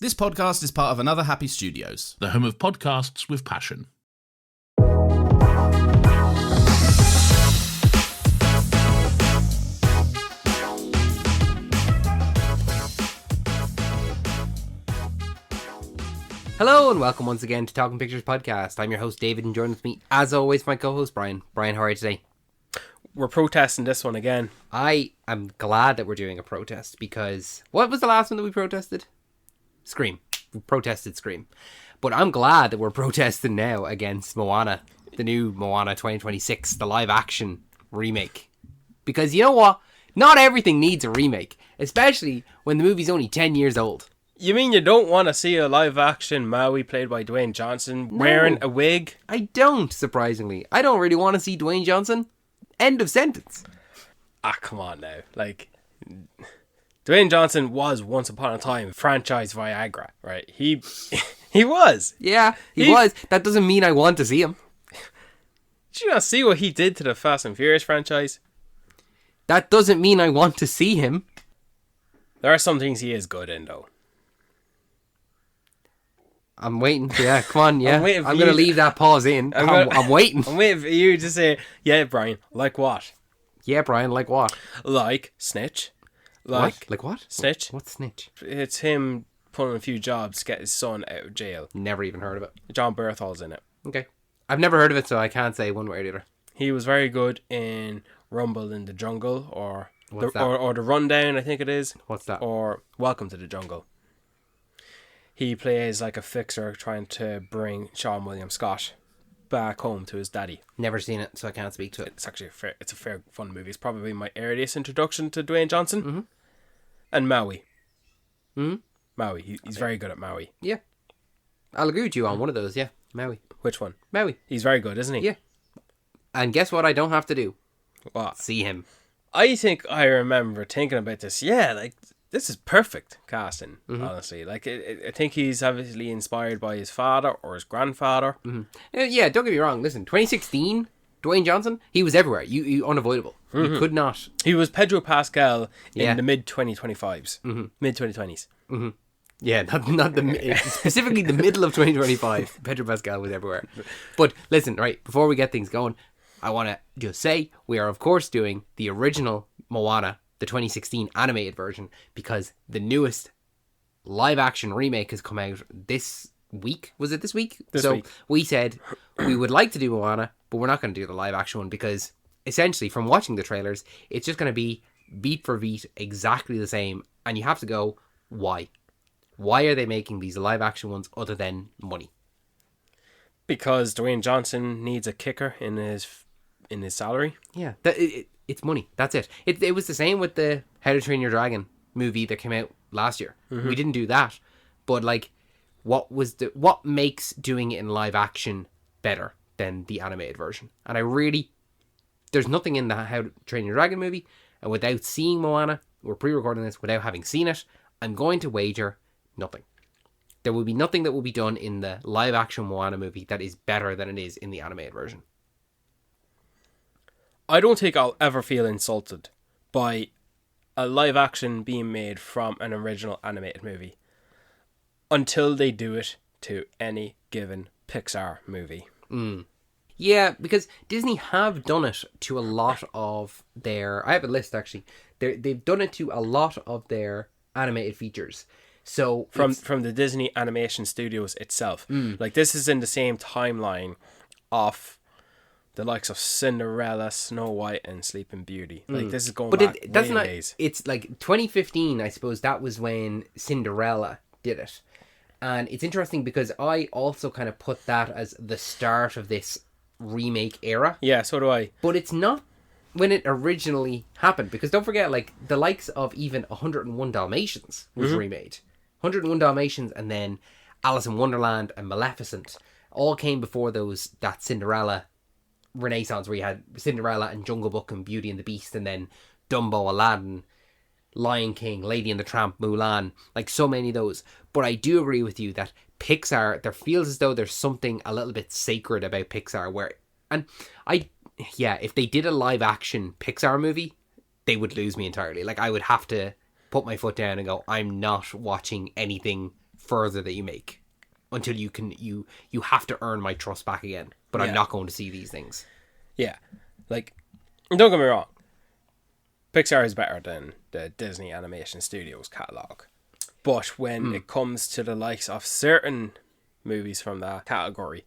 This podcast is part of Another Happy Studios, the home of podcasts with passion. Hello and welcome once again to Talking Pictures Podcast. I'm your host David and joined with me as always my co-host Brian. Brian, how are you today? We're protesting this one again. I am glad that we're doing a protest because what was the last one that we protested? Scream. We protested Scream. But I'm glad that we're protesting now against Moana, the new Moana 2026, the live action remake. Because you know what? Not everything needs a remake, especially when the movie's only 10 years old. You mean you don't want to see a live action Maui played by Dwayne Johnson wearing a wig? I don't, surprisingly. I don't really want to see Dwayne Johnson. End of sentence. Ah, come on now. Like, Dwayne Johnson was once upon a time franchise Viagra, right? He was. Yeah, he was. That doesn't mean I want to see him. Did you not see what he did to the Fast and Furious franchise? That doesn't mean I want to see him. There are some things he is good in, though. I'm waiting. Yeah, come on. Yeah, I'm going to leave that pause in. I'm waiting. I'm waiting for you to say, yeah, Brian, like what? Yeah, Brian, like what? Like Snitch. What? Like what? Snitch. What's Snitch? It's him pulling a few jobs to get his son out of jail. Never even heard of it. John Berthold's in it. Okay. I've never heard of it, so I can't say one way or the other. He was very good in Rumble in the Jungle, or the Rundown, I think it is. What's that? Or Welcome to the Jungle. He plays like a fixer trying to bring Sean William Scott back home to his daddy. Never seen it, so I can't speak to it. It's actually a fair fun movie. It's probably my earliest introduction to Dwayne Johnson. Mm-hmm. And Maui. Mm-hmm. Maui. He's very good at Maui. Yeah. I'll agree with you on one of those, yeah. Maui. Which one? Maui. He's very good, isn't he? Yeah. And guess what I don't have to do? What? See him. I think I remember thinking about this. Yeah, like, this is perfect casting, honestly. Like, I think he's obviously inspired by his father or his grandfather. Mm-hmm. Yeah, don't get me wrong. Listen, 2016, Dwayne Johnson, he was everywhere. You unavoidable. You could not. He was Pedro Pascal in the mid-2025s. Mm-hmm. Mid-2020s. Mm-hmm. Yeah, not the specifically the middle of 2025. Pedro Pascal was everywhere. But listen, right, before we get things going, I want to just say we are, of course, doing the original Moana, the 2016 animated version, because the newest live-action remake has come out this week. Was it this week? This week. We said we would like to do Moana, but we're not going to do the live-action one because, essentially, from watching the trailers, it's just going to be beat for beat exactly the same, and you have to go, why? Why are they making these live-action ones other than money? Because Dwayne Johnson needs a kicker in his salary. Yeah, it's money. That's it. It was the same with the How to Train Your Dragon movie that came out last year. Mm-hmm. We didn't do that, but like, what makes doing it in live action better than the animated version? And there's nothing in the How to Train Your Dragon movie, and without seeing Moana, we're pre-recording this without having seen it, I'm going to wager nothing. There will be nothing that will be done in the live action Moana movie that is better than it is in the animated version. I don't think I'll ever feel insulted by a live action being made from an original animated movie until they do it to any given Pixar movie. Yeah, because Disney have done it to a lot of their... I have a list, actually. They've done it to a lot of their animated features. So from the Disney Animation Studios itself. Like, this is in the same timeline of the likes of Cinderella, Snow White, and Sleeping Beauty. Like, this is going back ways. It's like 2015, I suppose, that was when Cinderella did it. And it's interesting because I also kind of put that as the start of this remake era. Yeah, so do I. But it's not when it originally happened, because don't forget, like, the likes of even 101 Dalmatians was remade. 101 Dalmatians, and then Alice in Wonderland and Maleficent all came before that Cinderella renaissance, where you had Cinderella and Jungle Book and Beauty and the Beast, and then Dumbo, Aladdin, Lion King, Lady and the Tramp, Mulan, like so many of those. But I do agree with you that Pixar, there feels as though there's something a little bit sacred about Pixar if they did a live action Pixar movie, they would lose me entirely. Like, I would have to put my foot down and go, I'm not watching anything further that you make until you have to earn my trust back again. But I'm not going to see these things. Yeah. Like, don't get me wrong. Pixar is better than the Disney Animation Studios catalogue. But when it comes to the likes of certain movies from that category,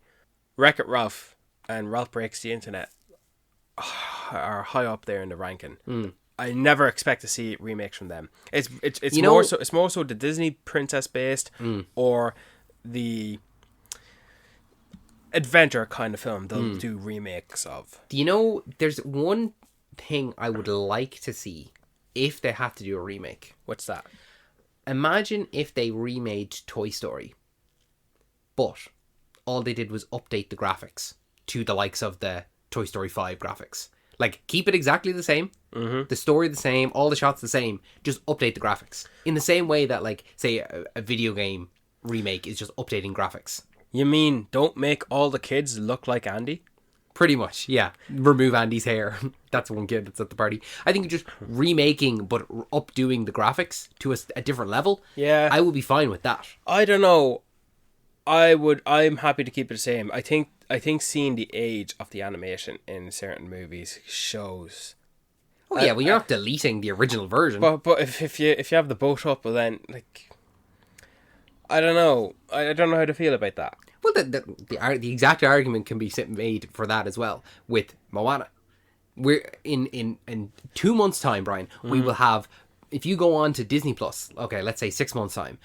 Wreck-It Ralph and Ralph Breaks the Internet are high up there in the ranking. I never expect to see remakes from them. It's more so the Disney princess based or the adventure kind of film they'll do remakes of. Do you know there's one thing I would like to see if they have to do a remake? What's that? Imagine if they remade Toy Story, but all they did was update the graphics to the likes of the Toy Story 5 graphics. Like, keep it exactly the same, the story the same, all the shots the same, just update the graphics. In the same way that, like, say, a video game remake is just updating graphics. You mean don't make all the kids look like Andy? Pretty much, yeah. Remove Andy's hair. That's one kid that's at the party. I think just remaking, but updoing the graphics to a different level. Yeah. I would be fine with that. I don't know. I'm happy to keep it the same. I think seeing the age of the animation in certain movies shows. Oh yeah, well you're not deleting the original version. But if you have the boat up, well then, like, I don't know. I don't know how to feel about that. Well, the exact argument can be made for that as well with Moana. We're in 2 months' time, Brian. We will have. If you go on to Disney Plus, okay, let's say 6 months' time.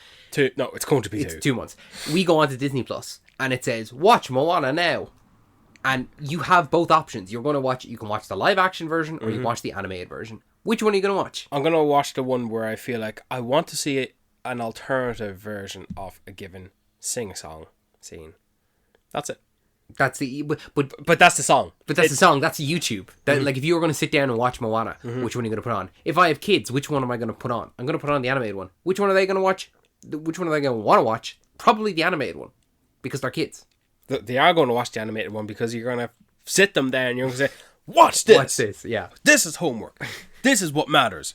No, it's going to be It's 2 months. We go on to Disney Plus, and it says watch Moana now, and you have both options. You're going to watch. You can watch the live action version, or you can watch the animated version. Which one are you going to watch? I'm going to watch the one where I feel like I want to see an alternative version of a given sing-song scene. That's it. That's the But that's the song. But that's the song. That's YouTube. That like if you were going to sit down and watch Moana, which one are you going to put on? If I have kids, which one am I going to put on? I'm going to put on the animated one. Which one are they going to watch? Which one are they going to want to watch? Probably the animated one, because they're kids. They are going to watch the animated one because you're going to sit them there and you're going to say, "Watch this. Watch this." Yeah. This is homework. This is what matters.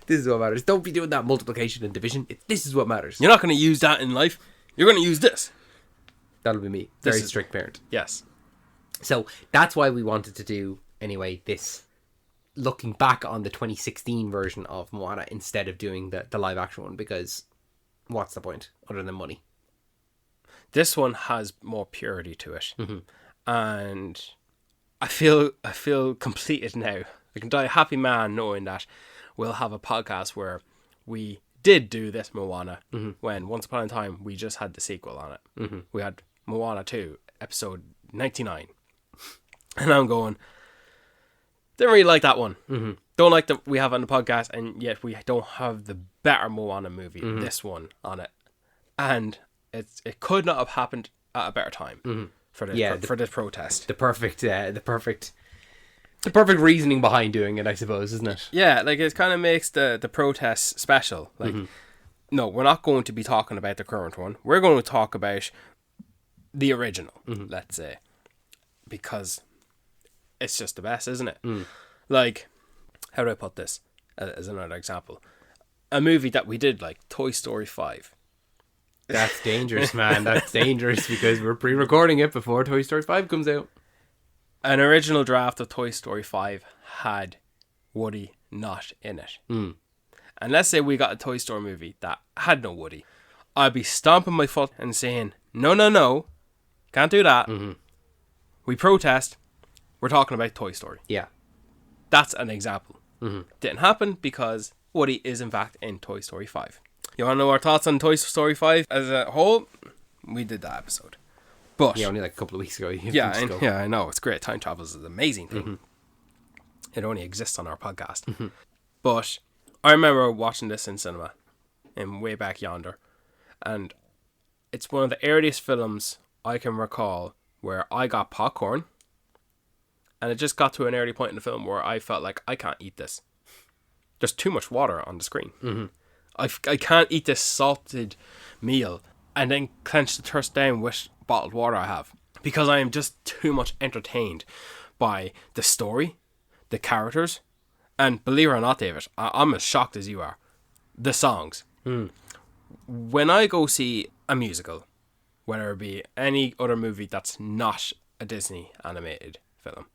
This is what matters. Don't be doing that multiplication and division. This is what matters. You're not going to use that in life. You're going to use this. That'll be me. Very strict parent. Yes. So that's why we wanted to do, anyway, this looking back on the 2016 version of Moana instead of doing the live action one, because what's the point other than money? This one has more purity to it. And I feel completed now. I can die a happy man knowing that we'll have a podcast where we did do this Moana when once upon a time we just had the sequel on it. We had Moana 2, episode 99. And I'm going, didn't really like that one. Don't like that we have on the podcast, and yet we don't have the better Moana movie, this one, on it. And it could not have happened at a better time for this protest. The perfect reasoning behind doing it, I suppose, isn't it? Yeah, like it kind of makes the protest special. Like, no, we're not going to be talking about the current one. We're going to talk about the original, let's say, because it's just the best, isn't it? Like, how do I put this as another example? A movie that we did, like Toy Story 5. That's dangerous, man. That's dangerous because we're pre-recording it before Toy Story 5 comes out. An original draft of Toy Story 5 had Woody not in it. And let's say we got a Toy Story movie that had no Woody. I'd be stomping my foot and saying, no, can't do that. We protest. We're talking about Toy Story. Yeah. That's an example. Didn't happen because Woody is in fact in Toy Story 5. You want to know our thoughts on Toy Story 5 as a whole? We did that episode. But yeah, only like a couple of weeks ago. Yeah, I know. It's great. Time travel is an amazing thing. It only exists on our podcast. But I remember watching this in cinema in way back yonder. And it's one of the earliest films I can recall where I got popcorn. And it just got to an early point in the film where I felt like I can't eat this. There's too much water on the screen. I can't eat this salted meal and then clench the thirst down with bottled water I have, because I am just too much entertained by the story, the characters, and believe it or not, David, I'm as shocked as you are, the songs. When I go see a musical, whether it be any other movie that's not a Disney animated film,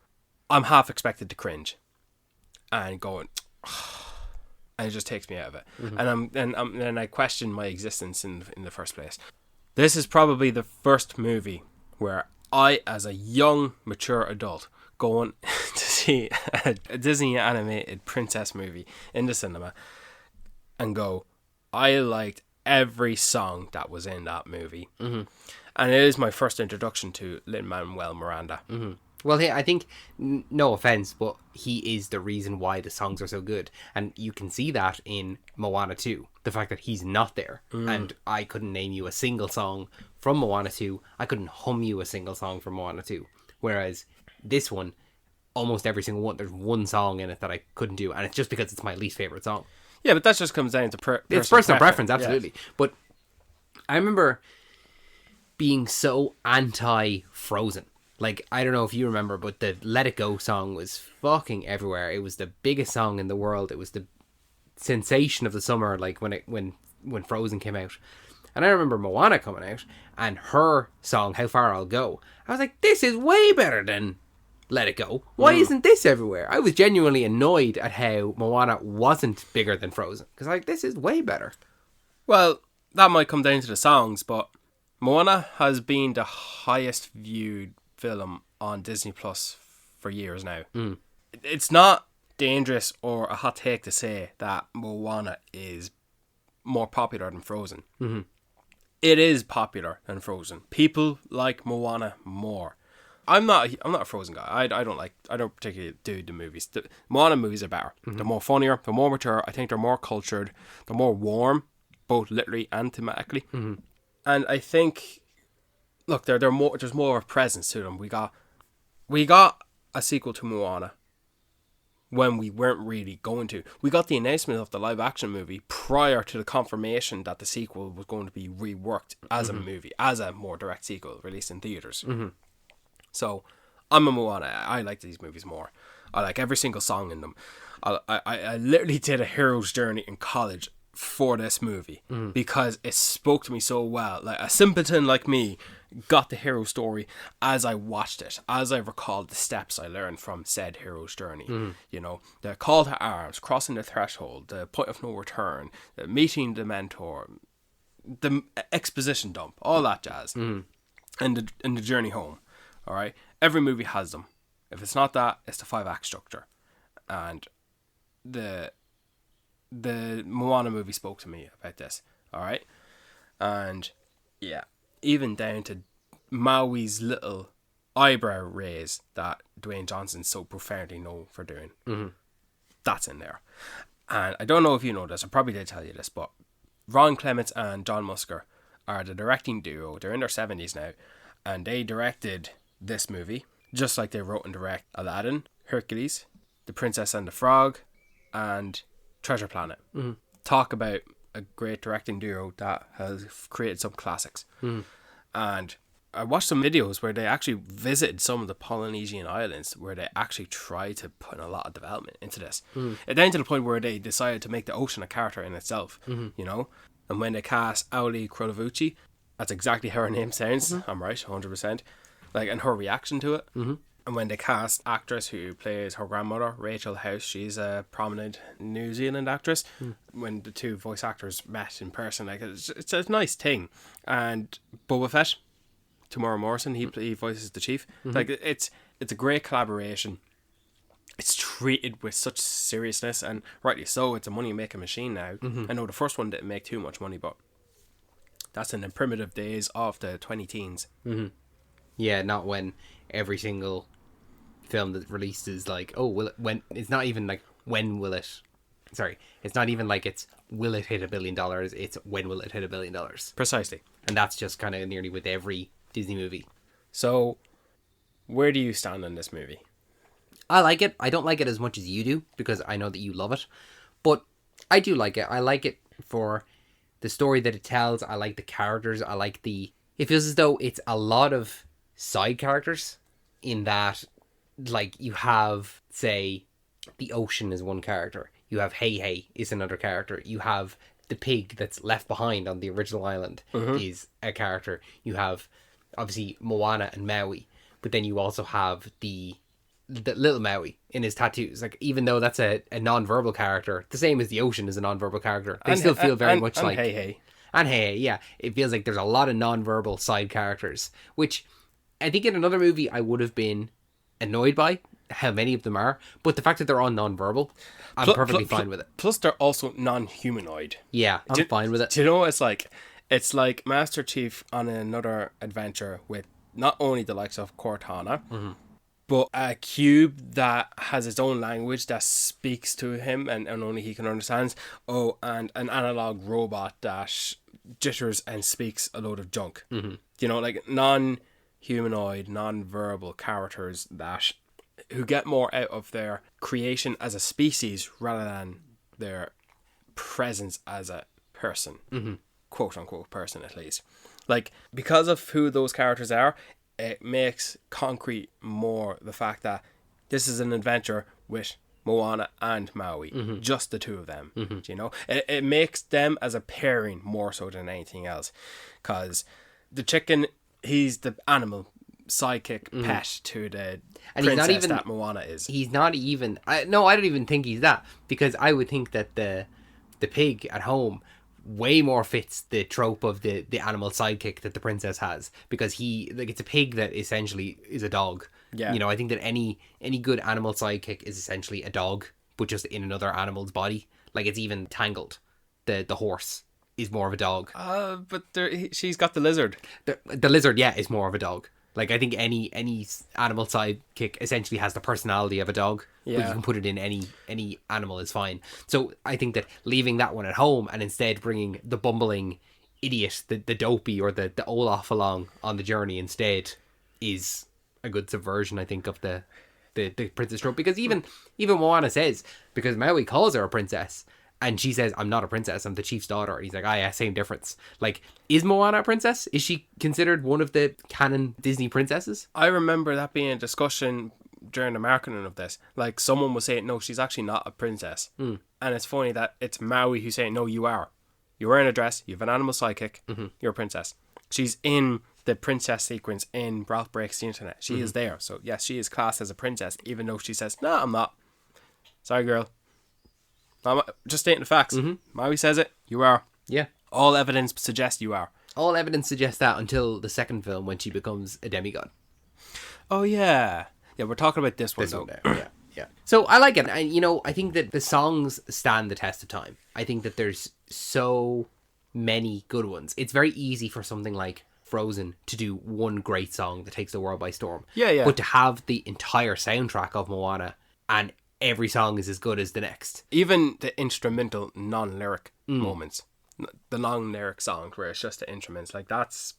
I'm half expected to cringe and going, and it just takes me out of it. And I question my existence in the first place. This is probably the first movie where I, as a young, mature adult, going to see a Disney animated princess movie in the cinema and go, I liked every song that was in that movie. And it is my first introduction to Lin-Manuel Miranda. Well, hey, I think, no offense, but he is the reason why the songs are so good. And you can see that in Moana 2. The fact that he's not there. And I couldn't name you a single song from Moana 2. I couldn't hum you a single song from Moana 2. Whereas this one, almost every single one, there's one song in it that I couldn't do. And it's just because it's my least favourite song. Yeah, but that just comes down to it's personal preference, absolutely. Yeah. But I remember being so anti-Frozen. Like, I don't know if you remember, but the Let It Go song was fucking everywhere. It was the biggest song in the world. It was the sensation of the summer, like when Frozen came out. And I remember Moana coming out, and her song, How Far I'll Go. I was like, this is way better than Let It Go. Why isn't this everywhere? I was genuinely annoyed at how Moana wasn't bigger than Frozen. Because, like, this is way better. Well, that might come down to the songs, but Moana has been the highest viewed film on Disney Plus for years now. It's not dangerous or a hot take to say that Moana is more popular than Frozen. It is popular than Frozen. People like Moana more. I'm not a Frozen guy. I don't particularly do the movies. The Moana movies are better. They're more funnier, they're more mature. I think they're more cultured, they're more warm, both literally and thematically. And I think, look, they're more. There's more of a presence to them. We got a sequel to Moana when we weren't really going to. We got the announcement of the live action movie prior to the confirmation that the sequel was going to be reworked as a movie, as a more direct sequel released in theaters. So I'm a Moana. I like these movies more. I like every single song in them. I literally did a hero's journey in college for this movie because it spoke to me so well. Like, a simpleton like me got the hero story as I watched it, as I recalled the steps I learned from said hero's journey. You know, the call to arms, crossing the threshold, the point of no return, the meeting the mentor, the exposition dump, all that jazz, and the journey home. All right, every movie has them. If it's not that, it's the 5-act structure, and the Moana movie spoke to me about this. All right, and yeah, even down to Maui's little eyebrow raise that Dwayne Johnson's so profoundly known for doing. That's in there. And I don't know if you know this, I probably did tell you this, but Ron Clements and John Musker are the directing duo. They're in their 70s now, and they directed this movie, just like they wrote and directed Aladdin, Hercules, The Princess and the Frog, and Treasure Planet. Talk about a great directing duo that has created some classics. And I watched some videos where they actually visited some of the Polynesian islands where they actually tried to put in a lot of development into this. Down to the point where they decided to make the ocean a character in itself, you know? And when they cast Auli Krolovucci, that's exactly how her name sounds. I'm right, 100%. Like, and her reaction to it. And when they cast actress who plays her grandmother, Rachel House, she's a prominent New Zealand actress. When the two voice actors met in person, like, it's a nice thing. And Boba Fett, Tamora Morrison, he voices the chief. Like, it's a great collaboration. It's treated with such seriousness, and rightly so. It's a money making machine now. I know the first one didn't make too much money, but that's in the primitive days of the 20-teens. Yeah, not when every single film that's released is like, oh, will it, when, it's not even like, when will it, sorry, it's not even like it's, will it hit $1 billion, it's when will it hit $1 billion. Precisely. And that's just kind of nearly with every Disney movie. So, where do you stand on this movie? I like it. I don't like it as much as you do, because I know that you love it. But I do like it. I like it for the story that it tells. I like the characters. I like the, it feels as though it's a lot of side characters, in that, like, you have, say, the ocean is one character, you have Hey Hey is another character, you have the pig that's left behind on the original island is a character. You have obviously Moana and Maui, but then you also have the little Maui in his tattoos. Like, even though that's a non-verbal character, the same as the ocean is a non-verbal character, they still feel very much like... And hey, yeah. It feels like there's a lot of non-verbal side characters, which I think in another movie I would have been annoyed by how many of them are, but the fact that they're all non-verbal, I'm perfectly fine with it. Plus, they're also non-humanoid. Yeah, I'm fine with it. Do you know what it's like? It's like Master Chief on another adventure with not only the likes of Cortana, but a cube that has its own language that speaks to him and only he can understand. Oh, and an analog robot that jitters and speaks a load of junk. You know, like non-humanoid, non-verbal characters that who get more out of their creation as a species rather than their presence as a person. Quote unquote person, at least. Like, because of who those characters are, it makes concrete more the fact that this is an adventure with Moana and Maui, just the two of them. You know, it makes them as a pairing more so than anything else, because the chicken, he's the animal sidekick pet to the and princess he's not even, that Moana is. He's not even. I don't even think he's that, because I would think that the pig at home way more fits the trope of the animal sidekick that the princess has, because it's a pig that essentially is a dog. Yeah, you know, I think that any good animal sidekick is essentially a dog, but just in another animal's body. Like, it's even Tangled, the horse is more of a dog. But she's got the lizard. The lizard, yeah, is more of a dog. Like, I think any animal sidekick essentially has the personality of a dog. Yeah. But you can put it in any animal is fine. So I think that leaving that one at home and instead bringing the bumbling idiot, the dopey or the Olaf along on the journey instead is a good subversion, I think, of the princess trope. Because even Moana says, because Maui calls her a princess, and she says, I'm not a princess, I'm the chief's daughter. And he's like, yeah, same difference. Like, is Moana a princess? Is she considered one of the canon Disney princesses? I remember that being a discussion during the marketing of this. Like, someone was saying, no, she's actually not a princess. And it's funny that it's Maui who's saying, no, you are. You're wearing a dress, you have an animal sidekick, you're a princess. She's in the princess sequence in Ralph Breaks the Internet. She is there. So, yes, she is classed as a princess, even though she says, no, I'm not. Sorry, girl. I'm just stating the facts. Maui says it. You are. Yeah. All evidence suggests you are. All evidence suggests that until the second film when she becomes a demigod. Oh, yeah. Yeah, we're talking about this one, though. Yeah. So I like it. And, you know, I think that the songs stand the test of time. I think that there's so many good ones. It's very easy for something like Frozen to do one great song that takes the world by storm. Yeah. But to have the entire soundtrack of Moana and every song is as good as the next. Even the instrumental non-lyric moments. The non-lyric songs where it's just the instruments. Like, that's...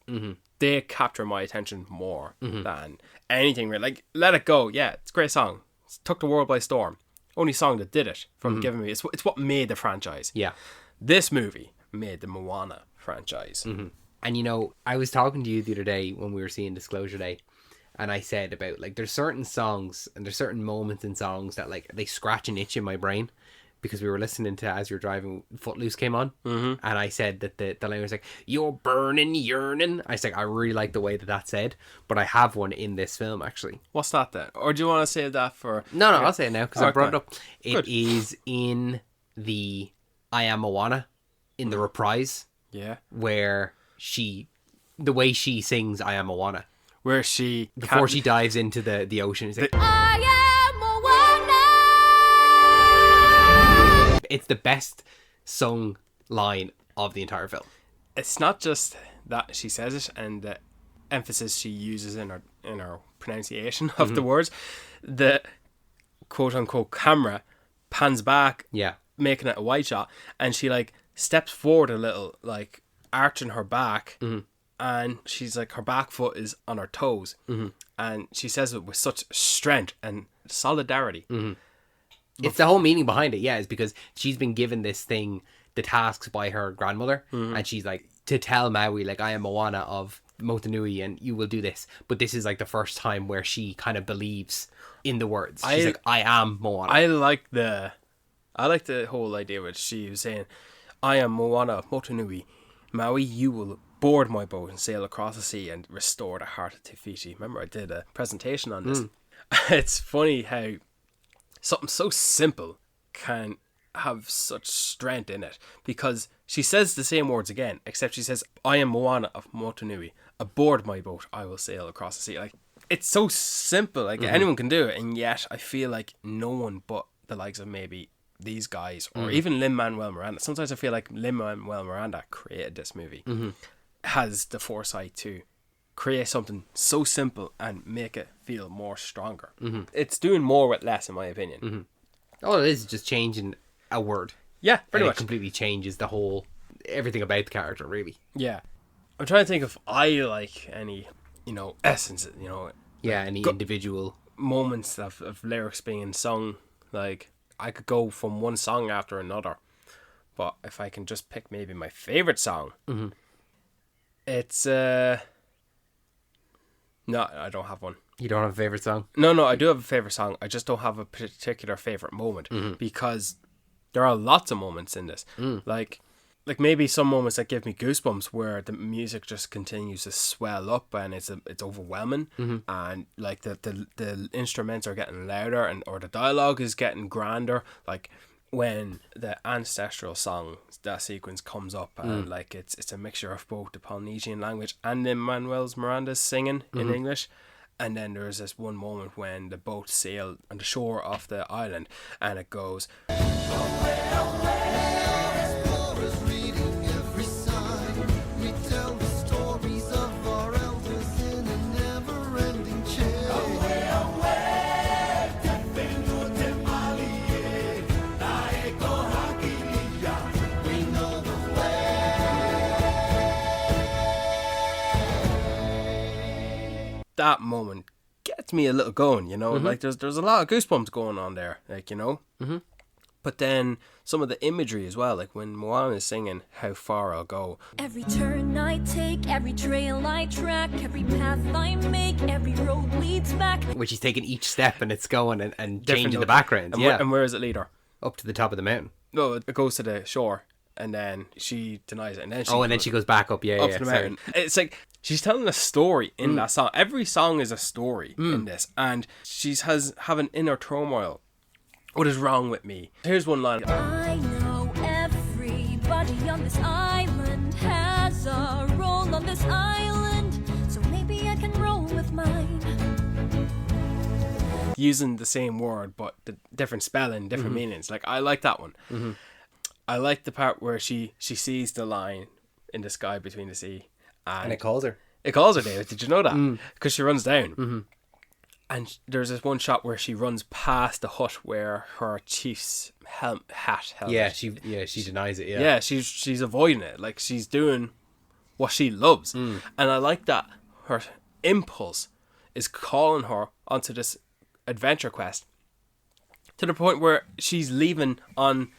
They capture my attention more than anything. Like, Let It Go. Yeah, it's a great song. It took the world by storm. Only song that did it from giving me... It's what made the franchise. Yeah. This movie made the Moana franchise. And, you know, I was talking to you the other day when we were seeing Disclosure Day, and I said about, like, there's certain songs and there's certain moments in songs that, like, they scratch an itch in my brain, because we were listening to As You're Driving, Footloose came on, and I said that the line was like, you're burning, yearning. I was like, I really like the way that said, but I have one in this film, actually. What's that then? Or do you want to say that for... No, I'll say it now, because I brought it up. It is in the I Am Moana, in the reprise. Yeah. Where the way she sings I Am Moana. Where she... Before she dives into the ocean, it's like... It's the best sung line of the entire film. It's not just that she says it and the emphasis she uses in her pronunciation of the words. The quote unquote camera pans back, making it a wide shot, and she like steps forward a little, like arching her back, and she's like, her back foot is on her toes, and she says it with such strength and solidarity. It's the whole meaning behind it, is because she's been given this thing, the tasks by her grandmother, and she's like, to tell Maui, like, I am Moana of Motunui and you will do this. But this is like the first time where she kind of believes in the words. She's like, I am Moana. I like the whole idea which she was saying, I am Moana of Motunui. Maui, you will board my boat and sail across the sea and restore the heart of Te Fiti. Remember, I did a presentation on this. It's funny how something so simple can have such strength in it, because she says the same words again, except she says, I am Moana of Motunui. Aboard my boat, I will sail across the sea. Like, it's so simple, like anyone can do it, and yet I feel like no one but the likes of maybe these guys or even Lin-Manuel Miranda. Sometimes I feel like Lin-Manuel Miranda created this movie, has the foresight to create something so simple and make it feel more stronger. It's doing more with less, in my opinion. All it is just changing a word. Yeah, pretty And much. it completely changes the whole, everything about the character, really. Yeah. I'm trying to think if I like any, essence, Yeah, any individual. moments of lyrics being sung. Like, I could go from one song after another, but if I can just pick maybe my favorite song, it's no, I don't have one. You don't have a favorite song? No, I do have a favorite song. I just don't have a particular favorite moment, because there are lots of moments in this. Like maybe some moments that give me goosebumps, where the music just continues to swell up and it's overwhelming, and like the instruments are getting louder, or the dialogue is getting grander. Like when the ancestral song, that sequence comes up, and like it's a mixture of both the Polynesian language and Lin-Manuel Miranda's singing in English. And then there's this one moment when the boat sail on the shore of the island, and it goes, that moment gets me a little going, like there's a lot of goosebumps going on there, like, but then some of the imagery as well, like when Moana is singing How Far I'll Go. Every turn I take, every trail I track, every path I make, every road leads back. Which she's taking each step and it's going and changing Different- the background. And Yeah. and where does it lead her? Up to the top of the mountain. No, it goes to the shore, and then she denies it, and then And then she goes back up. Yeah, up yeah. to the sorry. mountain. It's like she's telling a story in that song. Every song is a story in this, and she's having inner turmoil. What is wrong with me? Here's one line. I know everybody on this island has a role on this island, so maybe I can roll with mine. Using the same word, but the different spelling, different meanings. Like, I like that one. I like the part where she sees the line in the sky between the sea, And it calls her. it calls her, David. Did you know that? Because she runs down. And there's this one shot where she runs past the hut where her chief's hat held. Yeah, she denies it. Yeah. Yeah, she's avoiding it. Like, she's doing what she loves. And I like that her impulse is calling her onto this adventure quest, to the point where she's leaving on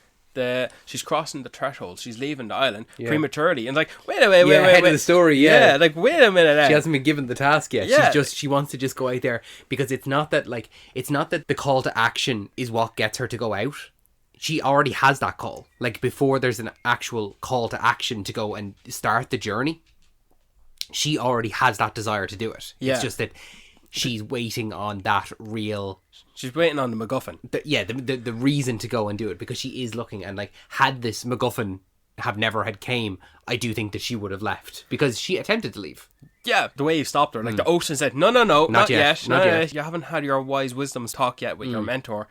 she's crossing the threshold, she's leaving the island prematurely, and like, wait Ahead of the story. Yeah. like, wait a minute now. She hasn't been given the task yet. Yeah. She wants to just go out there, because it's not that the call to action is what gets her to go out. She already has that call. Like, before there's an actual call to action to go and start the journey, she already has that desire to do it. Yeah. It's just that she's waiting on that real... She's waiting on the MacGuffin. The reason to go and do it, because she is looking, and like, had this MacGuffin have never had came, I do think that she would have left, because she attempted to leave. Yeah, the way you stopped her, like the ocean said, no, not yet. Not yet. You haven't had your wise wisdoms talk yet with your mentor,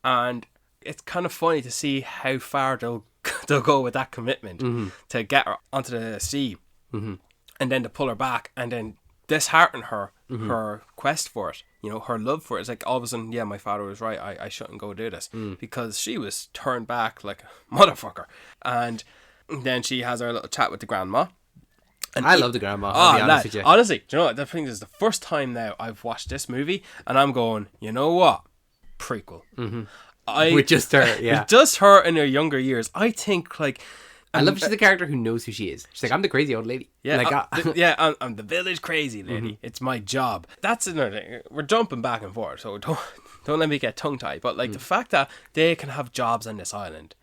and it's kind of funny to see how far they'll go with that commitment to get her onto the sea, and then to pull her back, and then dishearten her, her quest for it, her love for it. It's like, all of a sudden, yeah, my father was right, I shouldn't go do this, because she was turned back like a motherfucker. And then she has her little chat with the grandma. And I love the grandma, I'll be honest with you. Honestly, do you know what? The thing is, the first time now I've watched this movie, and I'm going, you know what? Prequel. With just her, yeah. With just her in her younger years. I think, like... I love she's the character who knows who she is. She's like, I'm the crazy old lady. Yeah, like, I'm the village crazy lady. It's my job. That's another thing. We're jumping back and forth, so don't let me get tongue tied. But like the fact that they can have jobs on this island,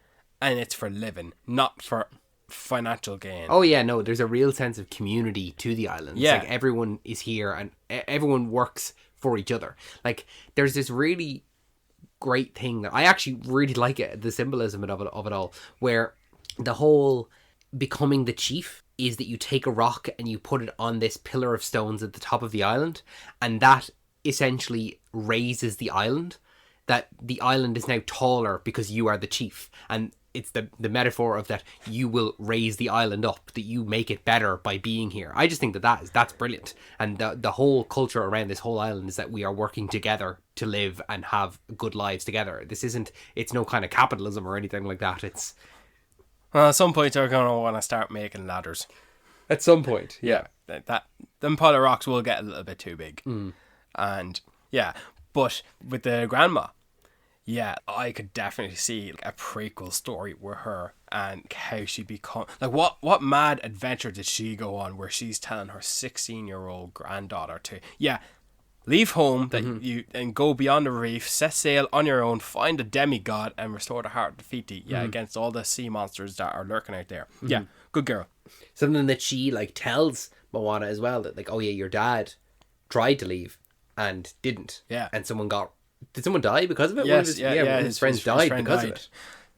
and it's for living, not for financial gain. Oh yeah, no, there's a real sense of community to the island. Yeah. It's like everyone is here and everyone works for each other. Like there's this really great thing that I actually really like it, the symbolism of it all, where the whole becoming the chief is that you take a rock and you put it on this pillar of stones at the top of the island, and that essentially raises the island. That the island is now taller because you are the chief, and it's the metaphor of that you will raise the island up, that you make it better by being here. I just think that's brilliant, and the whole culture around this whole island is that we are working together to live and have good lives together. It's no kind of capitalism or anything like that. It's Well, at some point they're going to want to start making ladders. at some point, Yeah, that them pile of rocks will get a little bit too big. And yeah, but with the grandma, yeah, I could definitely see a prequel story with her and how she become like what mad adventure did she go on where she's telling her 16-year-old granddaughter to leave home that you and go beyond the reef, set sail on your own, find a demigod and restore the heart of Fiti against all the sea monsters that are lurking out there. Yeah, good girl. something that she like tells Moana as well, that like, oh yeah, your dad tried to leave and didn't. Yeah. And did someone die because of it? Yes, One of his, one of his friends died because of it.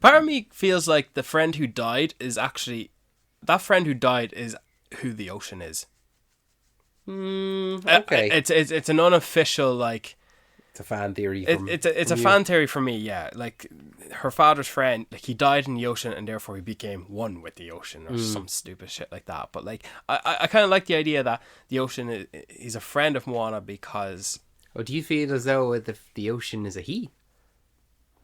Part of me feels like the friend who died is actually that friend who died is who the ocean is. Okay. It's an unofficial like. It's a fan theory. It's a fan theory for me. Yeah, like her father's friend, like he died in the ocean and therefore he became one with the ocean or some stupid shit like that. But like I kind of like the idea that the ocean he's a friend of Moana because. Oh, do you feel as though the ocean is a he?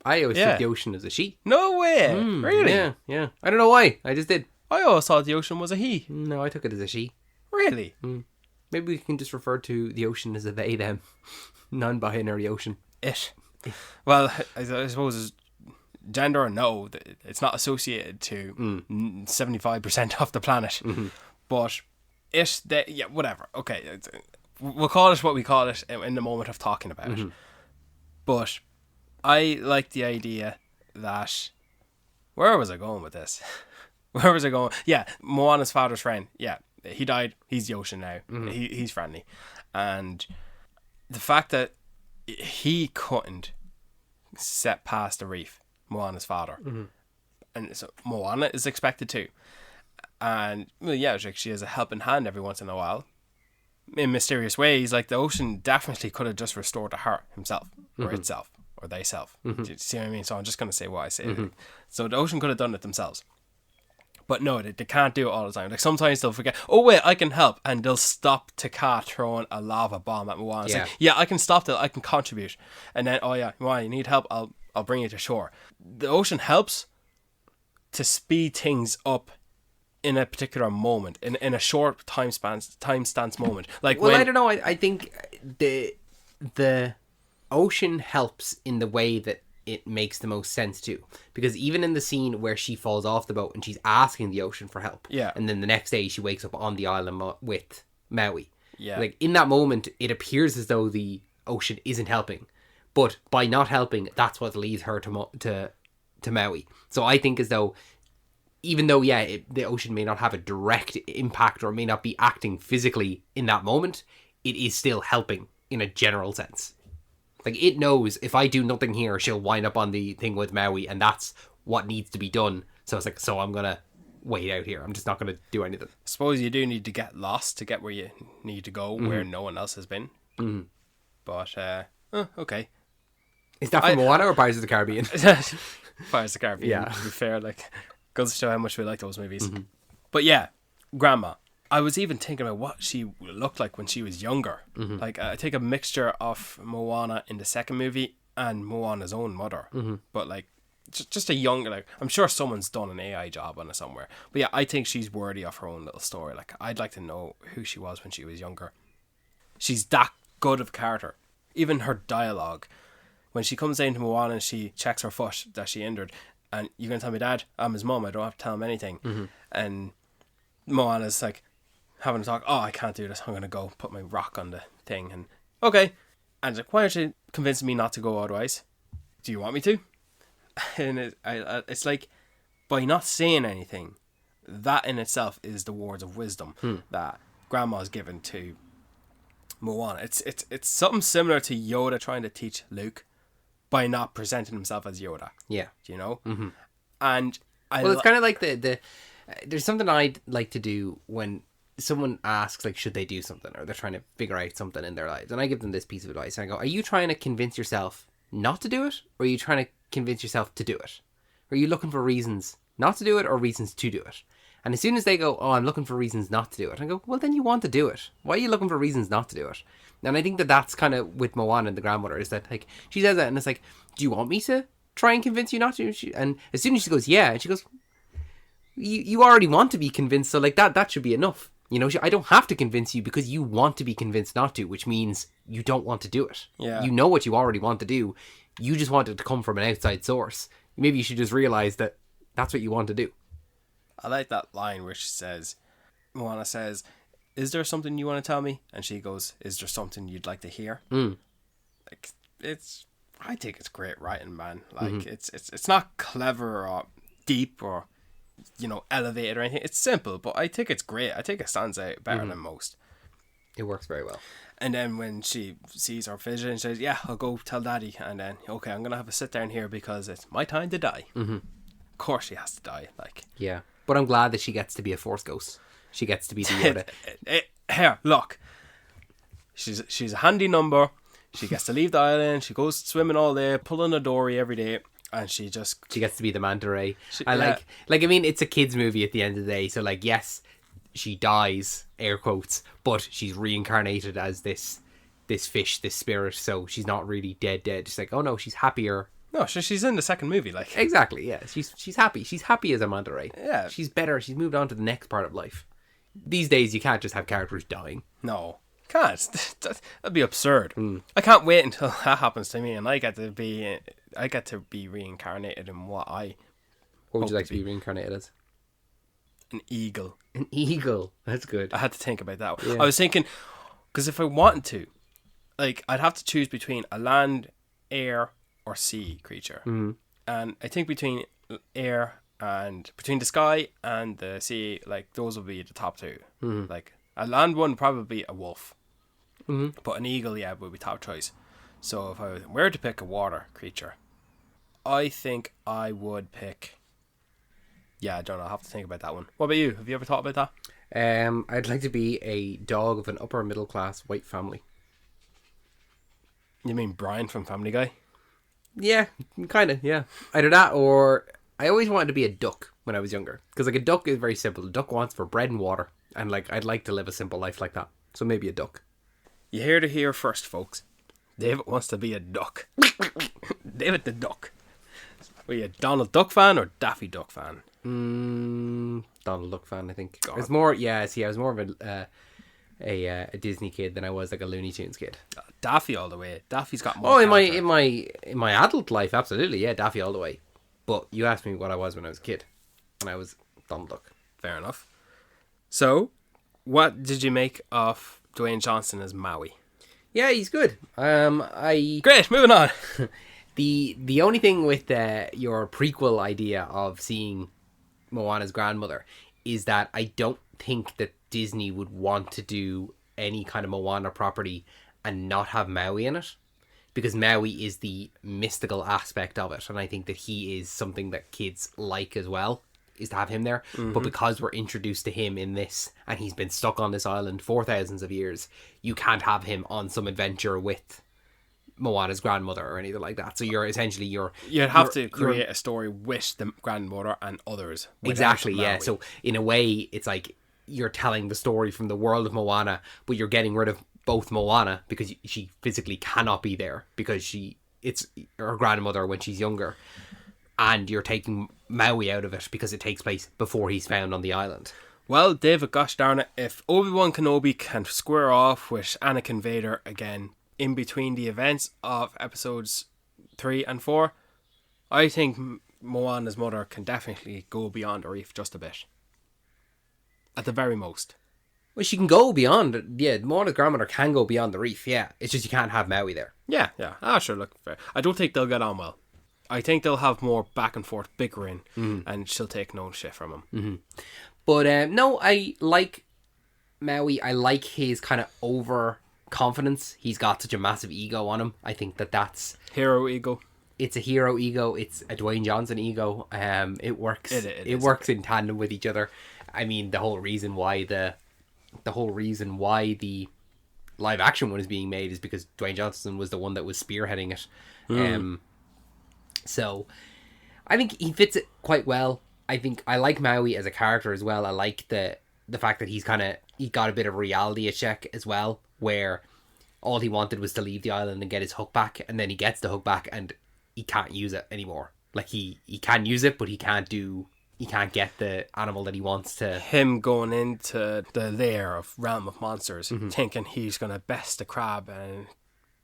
I always think the ocean is a she. No way! Really? Yeah. I don't know why. I just did. I always thought the ocean was a he. No, I took it as a she. Really? Maybe we can just refer to the ocean as a they, them. Non-binary ocean. It. Well, I suppose gender, no, it's not associated to 75% of the planet. But whatever. Okay, we'll call it what we call it in the moment of talking about it. But I like the idea that... Where was I going with this? Where was I going? Yeah, Moana's father's friend. Yeah, he died. He's the ocean now. He's friendly. And the fact that he couldn't set past the reef, Moana's father. And so Moana is expected to. And, well, yeah, she has a helping hand every once in a while. In mysterious ways, like the ocean definitely could have just restored to her himself, or itself, or they self. Do you see what I mean? So I'm just going to say what I say. So the ocean could have done it themselves. But no, they can't do it all the time. Like sometimes they'll forget, oh wait, I can help, and they'll stop Taka throwing a lava bomb at Moana. It's like, yeah, I can stop that, I can contribute. And then, oh yeah, Moana, you need help, I'll bring you to shore. The ocean helps to speed things up in a particular moment, in a short time stance moment. Like, well, I don't know. I think the ocean helps in the way that it makes the most sense too, because even in the scene where she falls off the boat and she's asking the ocean for help, and then the next day she wakes up on the island with Maui, like in that moment it appears as though the ocean isn't helping, but by not helping, that's what leads her to Maui. So I think as though, even though the ocean may not have a direct impact or may not be acting physically in that moment, it is still helping in a general sense. Like, it knows if I do nothing here, she'll wind up on the thing with Maui, and that's what needs to be done. So it's like, so I'm going to wait out here. I'm just not going to do anything. I suppose you do need to get lost to get where you need to go, where no one else has been. But, okay. Is that from Moana or Pirates of the Caribbean? Pirates of the Caribbean, Yeah. to be fair. Like, goes to show how much we like those movies. But yeah, Grandma. I was even thinking about what she looked like when she was younger. Like, I take a mixture of Moana in the second movie and Moana's own mother. But like, just a young, like, I'm sure someone's done an AI job on it somewhere. But yeah, I think she's worthy of her own little story. Like, I'd like to know who she was when she was younger. She's that good of a character. Even her dialogue. When she comes down to Moana and she checks her foot that she injured, and you're going to tell me, Dad, I'm his mum, I don't have to tell him anything. And Moana's like, having a talk, oh, I can't do this, I'm going to go put my rock on the thing. And okay. And like, why aren't you convincing me not to go otherwise? Do you want me to? And it's like, by not saying anything, that in itself is the words of wisdom that Grandma's given to Moana. It's something similar to Yoda trying to teach Luke by not presenting himself as Yoda. Yeah. Do you know? Mm-hmm. And it's kind of like the there's something I'd like to do when someone asks, like, should they do something, or they're trying to figure out something in their lives, and I give them this piece of advice, and I go, are you trying to convince yourself not to do it, or are you trying to convince yourself to do it? Are you looking for reasons not to do it, or reasons to do it? And as soon as they go, oh, I'm looking for reasons not to do it, I go, well, then you want to do it. Why are you looking for reasons not to do it? And I think that's kind of with Moana and the grandmother, is that, like, she says that, and it's like, do you want me to try and convince you not to? And as soon as she goes, yeah, and she goes, you already want to be convinced, so, like, that should be enough. You know, I don't have to convince you because you want to be convinced not to, which means you don't want to do it. Yeah. You know what you already want to do. You just want it to come from an outside source. Maybe you should just realize that that's what you want to do. I like that line where she says, Moana says, is there something you want to tell me? And she goes, is there something you'd like to hear? Like, I think it's great writing, man. Like, it's not clever or deep or, you know, elevated or anything. It's simple, but I think it's great. I think it stands out better than most. It works very well. And then when she sees her vision, she says, yeah, I'll go tell Daddy. And then, okay, I'm going to have a sit down here because it's my time to die. Of course she has to die. Like, yeah. But I'm glad that she gets to be a Force ghost. She gets to be the Yoda. Here, look. She's a handy number. She gets to leave the island. She goes swimming all day, pulling a dory every day. And she gets to be the manta ray. I mean, it's a kid's movie at the end of the day. So, like, yes, she dies, air quotes, but she's reincarnated as this fish, this spirit. So she's not really dead. She's like, oh no, she's happier. No, she's in the second movie, like. Exactly, yeah. She's happy. She's happy as a manta ray. Yeah. She's better. She's moved on to the next part of life. These days, you can't just have characters dying. No, can't. That'd be absurd. I can't wait until that happens to me, and I get to be reincarnated in what would you like to be reincarnated as? An eagle. An eagle. That's good. I had to think about that. Yeah. I was thinking, because if I wanted to, like, I'd have to choose between a land, air, or sea creature. And I think between air and between the sky and the sea, like, those would be the top two. Like, a land one probably a wolf, but an eagle, yeah, would be top choice. So if I were to pick a water creature, I think I would pick. Yeah, I don't know. I'll have to think about that one. What about you? Have you ever thought about that? I'd like to be a dog of an upper middle class white family. You mean Brian from Family Guy? Yeah, kind of, yeah. Either that, or I always wanted to be a duck when I was younger. Because, like, a duck is very simple. A duck wants for bread and water. And, like, I'd like to live a simple life like that. So maybe a duck. You heard it here first, folks. David wants to be a duck. David the Duck. Were you a Donald Duck fan or Daffy Duck fan? Donald Duck fan, I think. God. It's more, yeah, see, I was more of a Disney kid than I was, like, a Looney Tunes kid. Daffy all the way. Daffy's got more. Oh, character. in my adult life, absolutely, yeah, Daffy all the way. But you asked me what I was when I was a kid, and I was Donald Duck. Fair enough. So, what did you make of Dwayne Johnson as Maui? Yeah, he's good. Great, moving on. The only thing with your prequel idea of seeing Moana's grandmother is that I don't think that Disney would want to do any kind of Moana property and not have Maui in it, because Maui is the mystical aspect of it, and I think that he is something that kids like as well, is to have him there. But because we're introduced to him in this, and he's been stuck on this island for thousands of years, you can't have him on some adventure with Moana's grandmother or anything like that. So you're essentially you'd have to create a story with the grandmother and others. Exactly, yeah. Maui. So in a way, it's like you're telling the story from the world of Moana, but you're getting rid of both Moana because she physically cannot be there because it's her grandmother when she's younger, and you're taking Maui out of it because it takes place before he's found on the island. Well, David, gosh darn it, if Obi-Wan Kenobi can square off with Anakin Vader again in between the events of episodes 3 and 4, I think Moana's mother can definitely go beyond the reef just a bit. At the very most. Well, she can go beyond. Yeah, Moana's grandmother can go beyond the reef. Yeah, it's just you can't have Maui there. Yeah. Ah, sure. Look, fair. I don't think they'll get on well. I think they'll have more back and forth bickering, and she'll take no shit from him. But no, I like Maui. I like his kind of overconfidence. He's got such a massive ego on him. I think that's Hero ego. it's a hero ego. It's a Dwayne Johnson ego. It works. It works in tandem with each other. I mean, the whole reason why the live action one is being made is because Dwayne Johnson was the one that was spearheading it. So I think he fits it quite well. I think I like Maui as a character as well. I like the fact that he got a bit of reality check as well, where all he wanted was to leave the island and get his hook back, and then he gets the hook back and he can't use it anymore. Like he can use it, but he can't get the animal that he wants to. Him going into the lair of Realm of Monsters, thinking he's going to best the crab and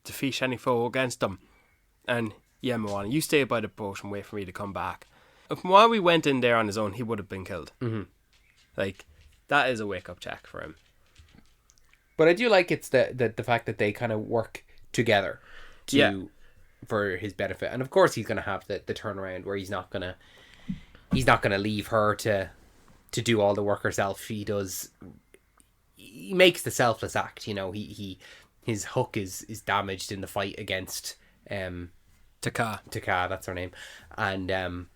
defeat any foe against them. And yeah, Moana, you stay by the boat and wait for me to come back. If Maui went in there on his own, he would have been killed. Like, that is a wake-up check for him. But I do like it's the fact that they kind of work together for his benefit. And of course he's going to have the turnaround where he's not going to leave her to do all the work herself. He makes the selfless act, you know. His hook is damaged in the fight against Taka, that's her name. And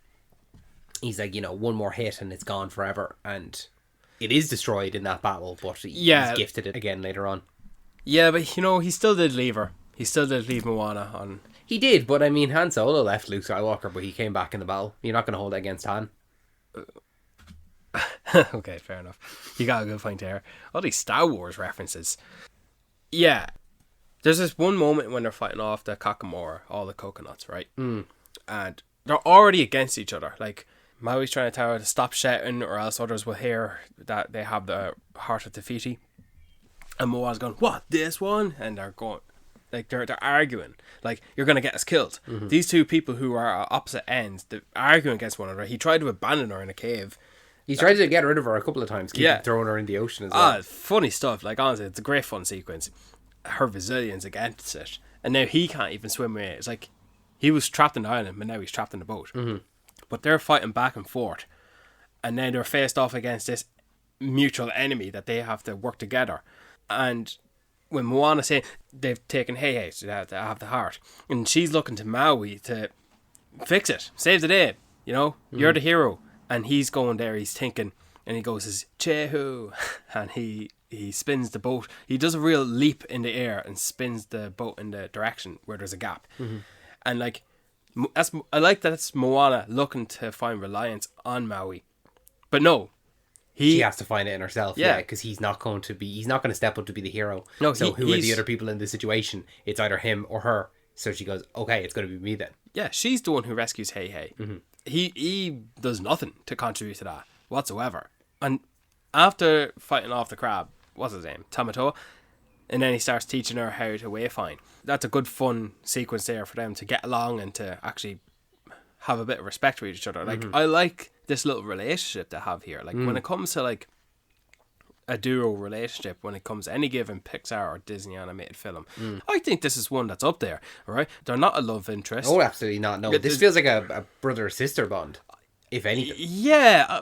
he's like, you know, one more hit and it's gone forever. And it is destroyed in that battle, but he's gifted it again later on. Yeah, but you know, he still did leave her. He still did leave Moana on. He did, but I mean, Han Solo left Luke Skywalker, but he came back in the battle. You're not going to hold it against Han. Okay, fair enough. You got a good point there. All these Star Wars references. Yeah. There's this one moment when they're fighting off the Kakamora, all the coconuts, right? And they're already against each other. Like, Maui's trying to tell her to stop shouting, or else others will hear that they have the heart of Te Fiti. And Moana's going, what, this one? And they're going, like, they're arguing. Like, you're going to get us killed. These two people who are at opposite ends, they're arguing against one another. He tried to abandon her in a cave. He's tried to get rid of her a couple of times, throwing her in the ocean as well. Funny stuff. Like, honestly, it's a great fun sequence. Her resilience against it. And now he can't even swim away. It's like, he was trapped in the island, but now he's trapped in the boat. But they're fighting back and forth. And then they're faced off against this mutual enemy that they have to work together. And when Moana saying they've taken Hey so they have the heart, and she's looking to Maui to fix it, save the day, you know, you're the hero. And he's going there, he's thinking, and he goes, Chehu, and he spins the boat. He does a real leap in the air and spins the boat in the direction where there's a gap. And like, I like that it's Moana looking to find reliance on Maui, but no, she has to find it in herself. Because he's not going to step up to be the hero. No, so who are the other people in this situation? It's either him or her. So she goes, okay, it's going to be me then. Yeah, she's the one who rescues Hey. He does nothing to contribute to that whatsoever. And after fighting off the crab, what's his name, Tamatoa, and then he starts teaching her how to wayfind. That's a good fun sequence there for them to get along and to actually have a bit of respect for each other. Like, I like this little relationship they have here. Like, when it comes to like a duo relationship, when it comes to any given Pixar or Disney animated film, I think this is one that's up there. All right, they're not a love interest. Oh, absolutely not. No, this feels like a brother sister bond, if anything. Yeah,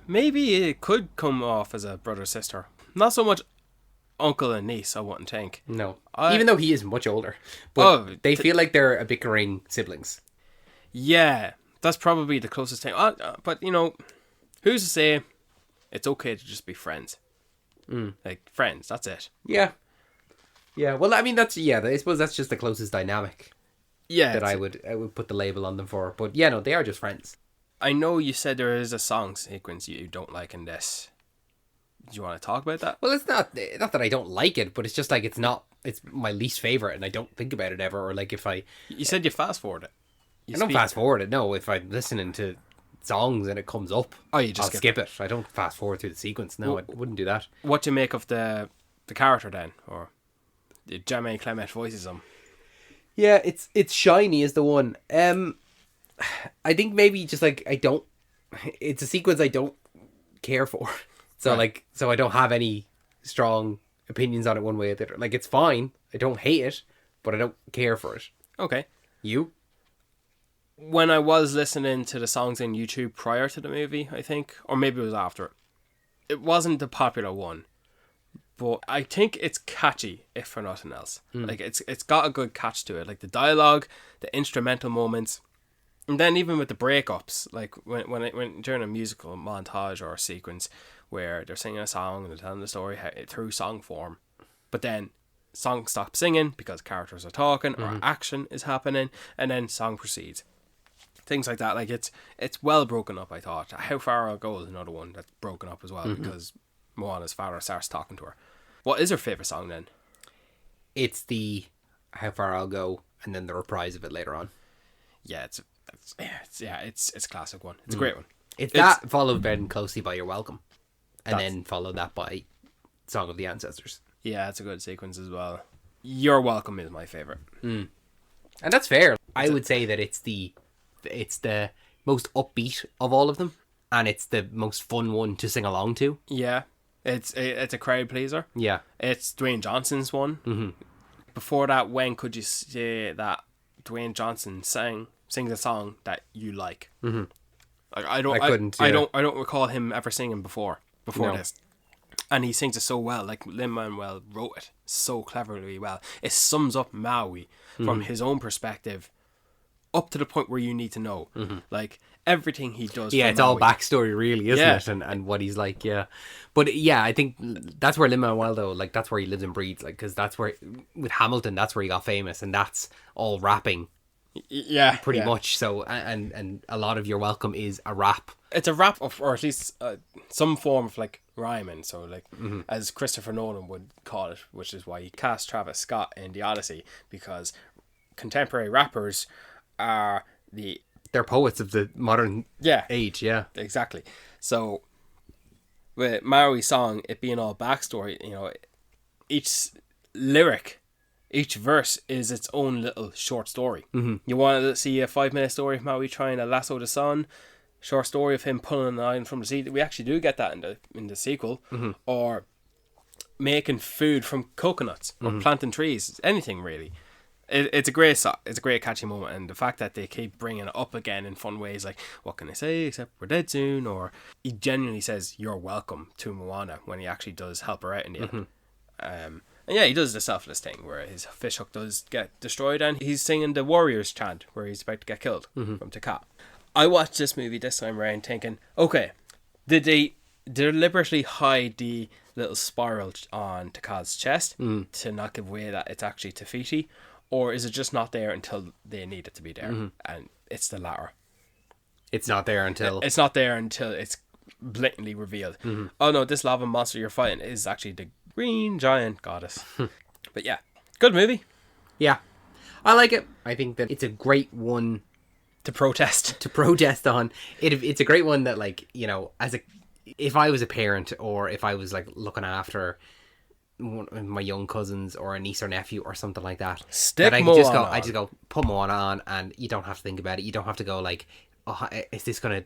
maybe it could come off as a brother sister. Not so much uncle and niece, I wouldn't think. No, even though he is much older, but they feel like they're a bickering siblings. Yeah, that's probably the closest thing. But you know, who's to say it's okay to just be friends? Like, friends, that's it. Yeah. Well, I mean, I suppose that's just the closest dynamic. Yeah, that I would put the label on them for. But yeah, no, they are just friends. I know you said there is a song sequence you don't like in this. Do you want to talk about that? Well, it's not that I don't like it, but it's just like it's my least favorite, and I don't think about it ever. Or like, if you said you fast forward it. I don't fast forward it. No, if I'm listening to songs and it comes up, I'll skip it. I don't fast forward through the sequence. No, I wouldn't do that. What do you make of the character then, or the Jamae Clement voices him? Yeah, it's Shiny is the one. I think maybe just like it's a sequence I don't care for. So right. So I don't have any strong opinions on it one way or the other. Like, it's fine. I don't hate it, but I don't care for it. Okay. You? when I was listening to the songs on YouTube prior to the movie, I think, or maybe it was after, it wasn't the popular one. But I think it's catchy, if for nothing else. Like, it's got a good catch to it. Like, the dialogue, the instrumental moments, and then even with the breakups, like, when during a musical montage or a sequence where they're singing a song and they're telling the story through song form, but then song stops singing because characters are talking or action is happening, and then song proceeds. Things like that. Like, it's well broken up, I thought. How Far I'll Go is another one that's broken up as well, because Moana's father starts talking to her. What is her favourite song then? It's the How Far I'll Go, and then the reprise of it later on. Yeah, it's a classic one. It's a great one. It's that followed then closely by You're Welcome, and then followed that by Song of the Ancestors. Yeah, it's a good sequence as well. You're Welcome is my favourite. And that's fair. I would say that it's the most upbeat of all of them, and it's the most fun one to sing along to. Yeah, it's a crowd pleaser. Yeah. It's Dwayne Johnson's one. Mm-hmm. Before that, when could you say that Dwayne Johnson sings a song that you like? Mm-hmm. Like, I don't recall him ever singing before this. And he sings it so well. Like, Lin-Manuel wrote it so cleverly well. It sums up Maui from his own perspective up to the point where you need to know. Like, everything he does. Yeah, for it's Maui. all backstory, really, isn't it? And what he's like, yeah. But yeah, I think that's where Lin-Manuel, though, like, that's where he lives and breathes. Like, because that's where, with Hamilton, that's where he got famous, and that's all rapping. Yeah, pretty much. So, and a lot of You're Welcome is a rap. It's a rap, or at least some form of like rhyming. So, like as Christopher Nolan would call it, which is why he cast Travis Scott in The Odyssey, because contemporary rappers are they're poets of the modern age. Yeah, exactly. So, with Maui's song, it being all backstory, each lyric. Each verse is its own little short story. You want to see a 5-minute story of Maui trying to lasso the sun, short story of him pulling an island from the sea. We actually do get that in the sequel. Or making food from coconuts or planting trees. Anything really. It's a great song. It's a great catchy moment, and the fact that they keep bringing it up again in fun ways, like what can I say except we're dead soon, or he genuinely says you're welcome to Moana when he actually does help her out in the end. And yeah, he does the selfless thing where his fishhook does get destroyed and he's singing the warriors chant where he's about to get killed from Taka. I watched this movie this time around thinking, okay, did they deliberately hide the little spiral on Taka's chest to not give away that it's actually Te Fiti, or is it just not there until they need it to be there? And it's the latter. It's not there until it's blatantly revealed. Oh no, this lava monster you're fighting is actually the green giant goddess. But yeah, good movie. Yeah, I like it. I think that it's a great one to protest on. It's a great one that, like, if I was a parent or if I was like looking after one of my young cousins or a niece or nephew or something like that, I just go put Moana on, and you don't have to think about it. You don't have to go like, oh, is this gonna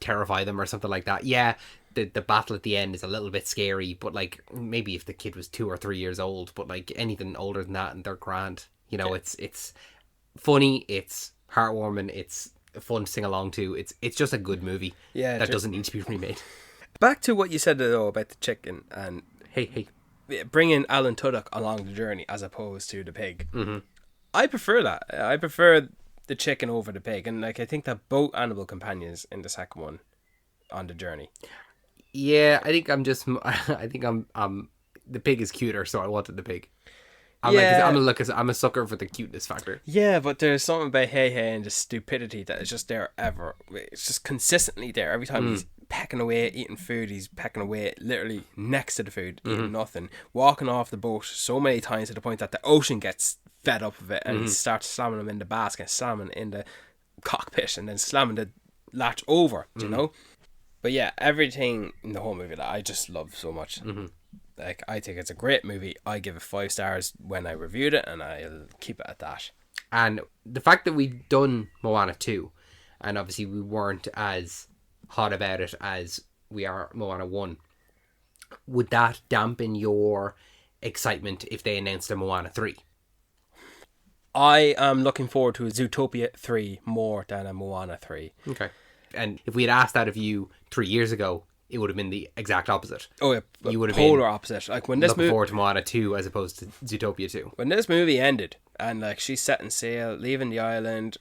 terrify them or something like that? Yeah, the battle at the end is a little bit scary, but like maybe if the kid was 2 or 3 years old, but like anything older than that and they're grand. It's funny, it's heartwarming, it's fun to sing along to. It's just a good movie. Yeah, that doesn't need to be remade. Back to what you said though about the chicken and hey, bringing Alan Tudyk along the journey as opposed to the pig. I prefer that. I prefer the chicken over the pig, and like I think that both animal companions in the second one on the journey. Yeah, I think I'm the pig is cuter, so I wanted the pig. I'm a sucker for the cuteness factor. Yeah, but there's something about Hey and the stupidity that is just there ever. It's just consistently there. Every time he's pecking away, eating food, he's pecking away literally next to the food, eating nothing. Walking off the boat so many times to the point that the ocean gets fed up of it and he starts slamming him in the basket, slamming in the cockpit, and then slamming the latch over, you know? But yeah, everything in the whole movie that I just love so much. Like, I think it's a great movie. I give it 5 stars when I reviewed it, and I'll keep it at that. And the fact that we've done Moana 2, and obviously we weren't as hot about it as we are Moana 1, would that dampen your excitement if they announced a Moana 3? I am looking forward to a Zootopia 3 more than a Moana 3. Okay. And if we had asked that of you 3 years ago, it would have been the exact opposite. Oh, yeah, You would have polar been opposite. Like when this looking movie, forward to Moana 2 as opposed to Zootopia 2. when this movie ended, and like she's setting sail, leaving the island,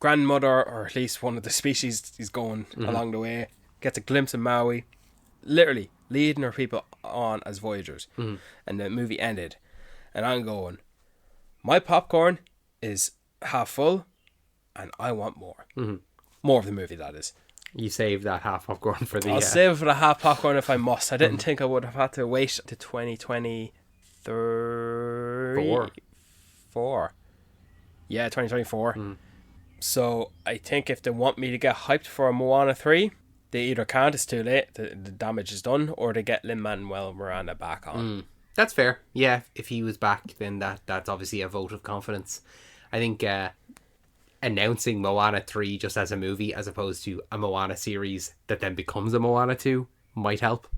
grandmother, or at least one of the species, is going along the way, gets a glimpse of Maui, literally leading her people on as voyagers, and the movie ended, and I'm going, my popcorn is half full, and I want more. More of the movie, that is. You saved that half popcorn for the... I'll save it for the half popcorn if I must. I didn't think I would have had to wait to 2024. Yeah, 2024. So I think if they want me to get hyped for a Moana 3, they either can't, it's too late, the damage is done, or they get Lin-Manuel Miranda back on. That's fair. Yeah, if he was back, then that's obviously a vote of confidence. I think announcing Moana 3 just as a movie as opposed to a Moana series that then becomes a Moana 2 might help.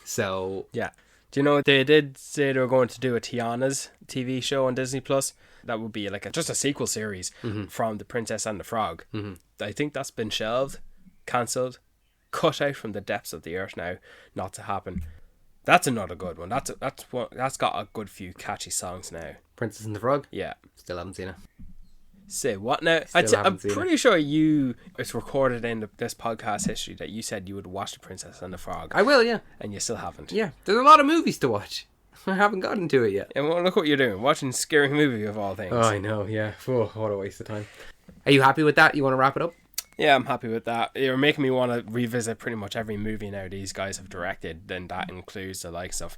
So... Yeah. Do you know, they did say they were going to do a Tiana's TV show on Disney Plus. That would be like just a sequel series from The Princess and the Frog. I think that's been shelved, cancelled, cut out from the depths of the earth now, not to happen. That's another good one. That's got a good few catchy songs now. Princess and the Frog? Yeah. Still haven't seen it. Say what now? Still I'm haven't seen pretty sure it's recorded in this podcast history that you said you would watch The Princess and the Frog. I will, yeah. And you still haven't. Yeah, there's a lot of movies to watch. I haven't gotten to it yet. And well, look what you're doing. Watching Scary Movie of all things. Oh, I know, yeah. Oh, what a waste of time. Are you happy with that? You want to wrap it up? Yeah, I'm happy with that. You're making me want to revisit pretty much every movie now these guys have directed. Then that includes the likes of,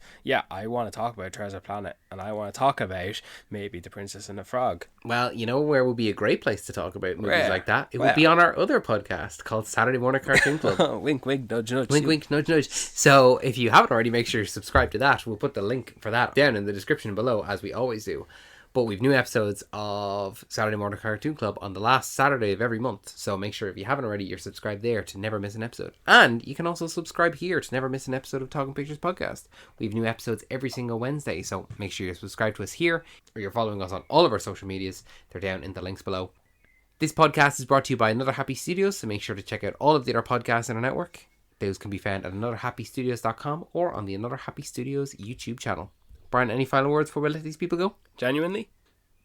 I want to talk about Treasure Planet, and I want to talk about maybe The Princess and the Frog. Well, you know where would be a great place to talk about movies Where? like that? It would be on our other podcast called Saturday Morning Cartoon Club. Wink, wink, nudge, nudge. Wink, wink, nudge, nudge. So if you haven't already, make sure you subscribe to that. We'll put the link for that down in the description below, as we always do. But we've new episodes of Saturday Morning Cartoon Club on the last Saturday of every month. So make sure if you haven't already, you're subscribed there to never miss an episode. And you can also subscribe here to never miss an episode of Talking Pictures Podcast. We have new episodes every single Wednesday. So make sure you're subscribed to us here, or you're following us on all of our social medias. They're down in the links below. This podcast is brought to you by Another Happy Studios. So make sure to check out all of the other podcasts in our network. Those can be found at anotherhappystudios.com or on the Another Happy Studios YouTube channel. Brian, any final words before we let these people go? Genuinely,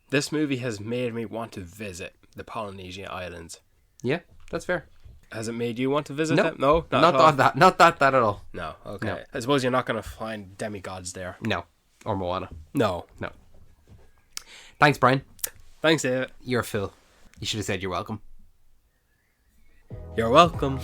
this movie has made me want to visit the Polynesian Islands. Yeah, that's fair. Has it made you want to visit No, them? No, not that at all. No, okay. No. I suppose you're not going to find demigods there. No, or Moana. No. Thanks, Brian. Thanks, David. You're a fool. You should have said you're welcome. You're welcome.